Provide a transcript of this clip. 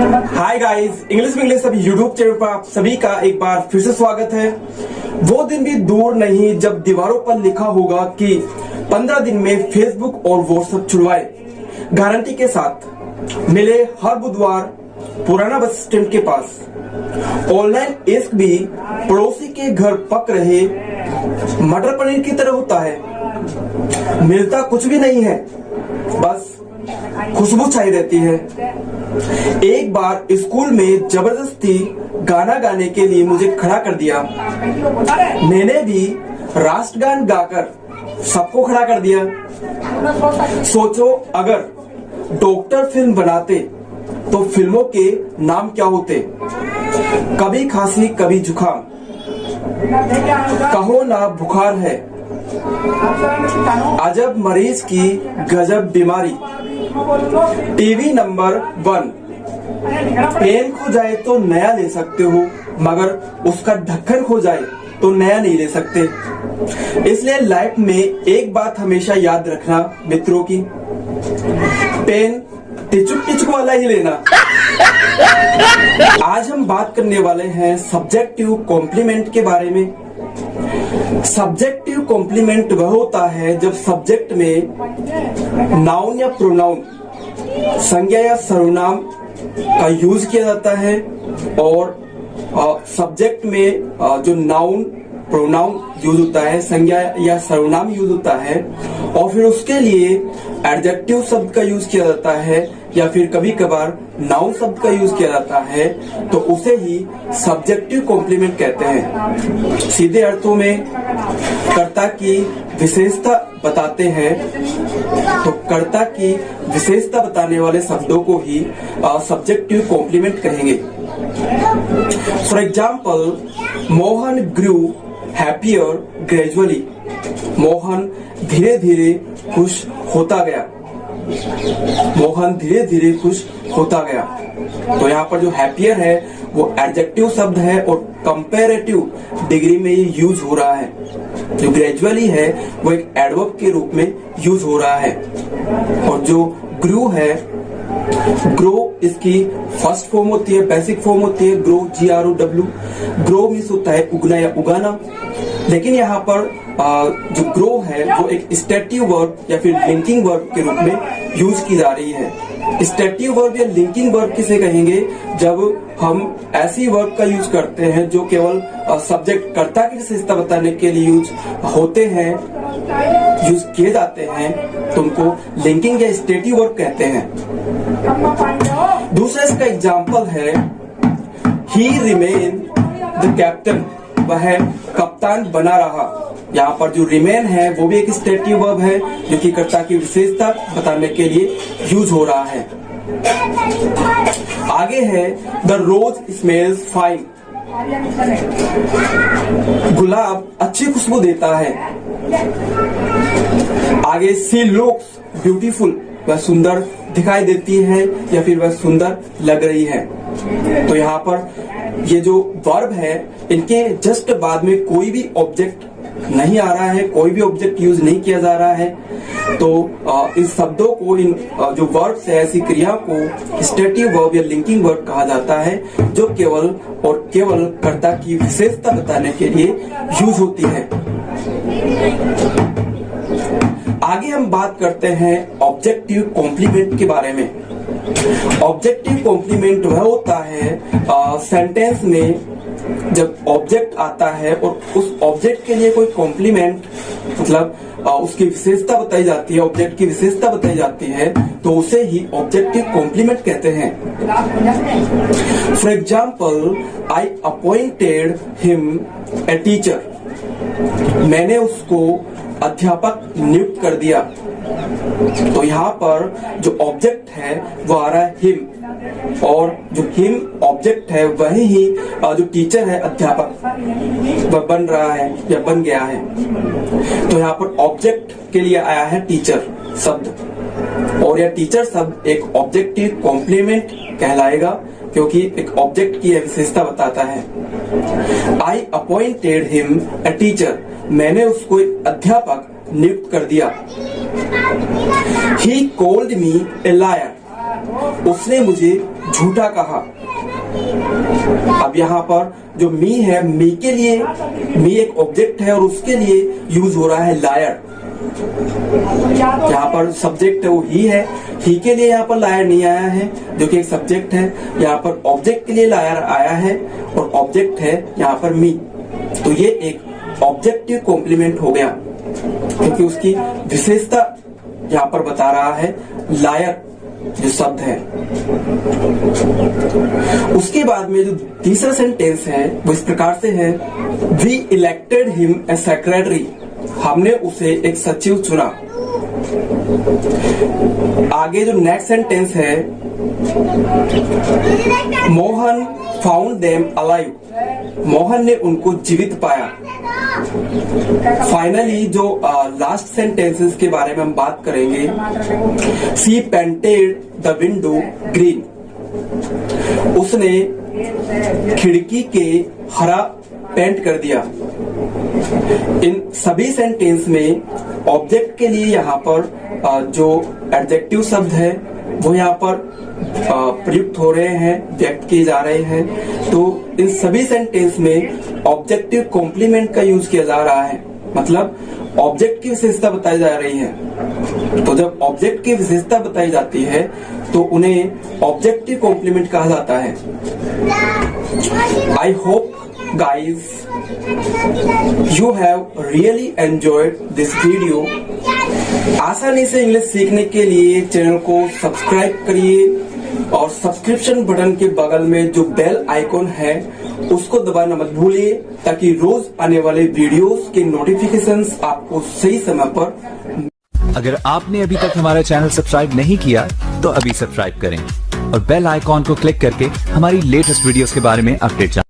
Hi guys, English में English सभी YouTube channel पर आप सभी का एक बार फिर से स्वागत है। वो दिन भी दूर नहीं जब दीवारों पर लिखा होगा कि 15 दिन में फेसबुक और व्हाट्सएप छुड़वाए, गारंटी के साथ। मिले हर बुधवार पुराना बस स्टैंड के पास। ऑनलाइन इश्क भी पड़ोसी के घर पक रहे मटर पनीर की तरह होता है। मिलता कुछ भी नहीं है, बस खुशबू छाई रहती है। एक बार स्कूल में जबरदस्ती गाना गाने के लिए मुझे खड़ा कर दिया। मैंने भी राष्ट्रगान गाकर सबको खड़ा कर दिया। सोचो, अगर डॉक्टर फिल्म बनाते तो फिल्मों के नाम क्या होते? कभी खांसी कभी जुकाम, कहो ना बुखार है, अजब मरीज की गजब बीमारी, टीवी नंबर 1। पेन खो जाए तो नया ले सकते हो, मगर उसका ढक्कन खो जाए तो नया नहीं ले सकते। इसलिए लाइफ में एक बात हमेशा याद रखना मित्रों की, पेन टिचुक टिचुक वाला ही लेना। आज हम बात करने वाले हैं सब्जेक्टिव कॉम्प्लीमेंट के बारे में। सब्जेक्टिव कॉम्प्लीमेंट वह होता है जब सब्जेक्ट में नाउन या प्रोनाउन, संज्ञा या सर्वनाम का यूज किया जाता है, और सब्जेक्ट में जो नाउन प्रोनाउन यूज होता है, संज्ञा या सर्वनाम यूज होता है, और फिर उसके लिए एडजेक्टिव शब्द का यूज किया जाता है या फिर कभी कभार नाउन शब्द का यूज किया जाता है, तो उसे ही सब्जेक्टिव कॉम्प्लीमेंट कहते हैं। सीधे अर्थों में कर्ता की विशेषता बताते हैं, तो कर्ता की विशेषता बताने वाले शब्दों को ही सब्जेक्टिव कॉम्प्लीमेंट कहेंगे। For example, Mohan grew happier gradually. Mohan धीरे धीरे खुश होता गया। मोहन धीरे धीरे खुश होता गया। तो यहाँ पर जो हैप्पियर है वो एडजेक्टिव शब्द है और कंपैरेटिव डिग्री में ये यूज हो रहा है। जो ग्रेजुअली है वो एक एडवर्ब के रूप में यूज हो रहा है। और जो ग्रू है, ग्रो इसकी फर्स्ट फॉर्म होती है, बेसिक फॉर्म होती है ग्रो, GROW। ग्रो मीन्स होता है उगना या उगाना, लेकिन यहाँ पर जो ग्रो है वो एक स्टेटिव वर्ब या फिर लिंकिंग वर्ब के रूप में यूज की जा रही है। स्टेटिव वर्ब या लिंकिंग वर्ब किसे कहेंगे? जब हम ऐसी वर्ब का यूज करते हैं जो केवल सब्जेक्ट कर्ता की विशेषता बताने के लिए यूज होते हैं, यूज किए जाते हैं, तो उनको लिंकिंग या स्टेटिव वर्ब कहते हैं। दूसरा इसका एग्जाम्पल है ही रिमेन द कैप्टन। वह कप्तान बना रहा। यहाँ पर जो रिमेन है वो भी एक स्टेटिव वर्ब है जो कि कर्ता की विशेषता बताने के लिए यूज हो रहा है। आगे है द रोज स्मेल्स फाइन। गुलाब अच्छी खुशबू देता है। आगे सी लुक्स ब्यूटीफुल। वह सुंदर दिखाई देती है या फिर वह सुंदर लग रही है। तो यहाँ पर ये जो वर्ब है इनके जस्ट बाद में कोई भी ऑब्जेक्ट नहीं आ रहा है, कोई भी ऑब्जेक्ट यूज नहीं किया जा रहा है। तो इस शब्दों को, इन जो वर्ब है, ऐसी क्रिया को स्टेटिव वर्ब या लिंकिंग वर्ब कहा जाता है जो केवल और केवल कर्ता की विशेषता बताने के लिए यूज होती है। आगे हम बात करते हैं ऑब्जेक्टिव कॉम्प्लीमेंट के बारे में। ऑब्जेक्टिव कॉम्प्लीमेंट वह होता है सेंटेंस में जब ऑब्जेक्ट आता है और उस ऑब्जेक्ट के लिए कोई कॉम्प्लीमेंट, मतलब उसकी विशेषता बताई जाती है, ऑब्जेक्ट की विशेषता बताई जाती है, तो उसे ही ऑब्जेक्टिव कॉम्प्लीमेंट कहते हैं। For example, I appointed him a teacher. मैंने उसको अध्यापक नियुक्त कर दिया। तो यहाँ पर जो ऑब्जेक्ट है वो आ रहा है हिम, और जो हिम ऑब्जेक्ट है वही ही जो टीचर है, अध्यापक, वह बन रहा है या बन गया है। तो यहाँ पर ऑब्जेक्ट के लिए आया है टीचर शब्द, और यह टीचर शब्द एक ऑब्जेक्टिव कॉम्प्लीमेंट कहलाएगा क्योंकि एक ऑब्जेक्ट की विशेषता बताता है। आई अपॉइंटेड हिम ए टीचर। मैंने उसको एक अध्यापक नियुक्त कर दिया। He called me a liar। उसने मुझे झूठा कहा। अब यहाँ पर जो मी है, मी के लिए, मी एक ऑब्जेक्ट है और उसके लिए यूज हो रहा है लायर। यहाँ पर सब्जेक्ट है वो ही के लिए यहाँ पर लायर नहीं आया है जो कि एक सब्जेक्ट है। यहाँ पर ऑब्जेक्ट के लिए लायर आया है और ऑब्जेक्ट है यहाँ पर मी। तो ये एक ऑब्जेक्टिव कॉम्प्लीमेंट हो गया क्योंकि उसकी विशेषता यहाँ पर बता रहा है लायर जो शब्द है। उसके बाद में जो तीसरा सेंटेंस है वो इस प्रकार से है, we elected him a secretary, हमने उसे एक सचिव चुना। आगे जो नेक्स्ट सेंटेंस है, Mohan found them alive, Mohan ने उनको जीवित पाया। फाइनली जो लास्ट सेंटेंसेस के बारे में हम बात करेंगे, she painted the window green, उसने खिड़की के हरा पेंट कर दिया। इन सभी सेंटेंस में ऑब्जेक्ट के लिए यहाँ पर जो एडजेक्टिव शब्द है वो यहाँ पर प्रयुक्त हो रहे हैं, व्यक्त किए जा रहे हैं। तो इन सभी सेंटेंस में ऑब्जेक्टिव कॉम्प्लीमेंट का यूज किया जा रहा है, मतलब ऑब्जेक्ट की विशेषता बताई जा रही है। तो जब ऑब्जेक्ट की विशेषता बताई जाती है तो उन्हें ऑब्जेक्टिव कॉम्प्लीमेंट कहा जाता है। I hope guys you have really enjoyed this video। आसानी से इंग्लिश सीखने के लिए चैनल को सब्सक्राइब करिए और सब्सक्रिप्शन बटन के बगल में जो बेल आइकॉन है उसको दबाना मत भूलिए ताकि रोज आने वाले वीडियोस के नोटिफिकेशंस आपको सही समय पर। अगर आपने अभी तक हमारा चैनल सब्सक्राइब नहीं किया तो अभी सब्सक्राइब करें और बेल आइकॉन को क्लिक करके हमारी लेटेस्ट वीडियोस के बारे में अपडेट जानें।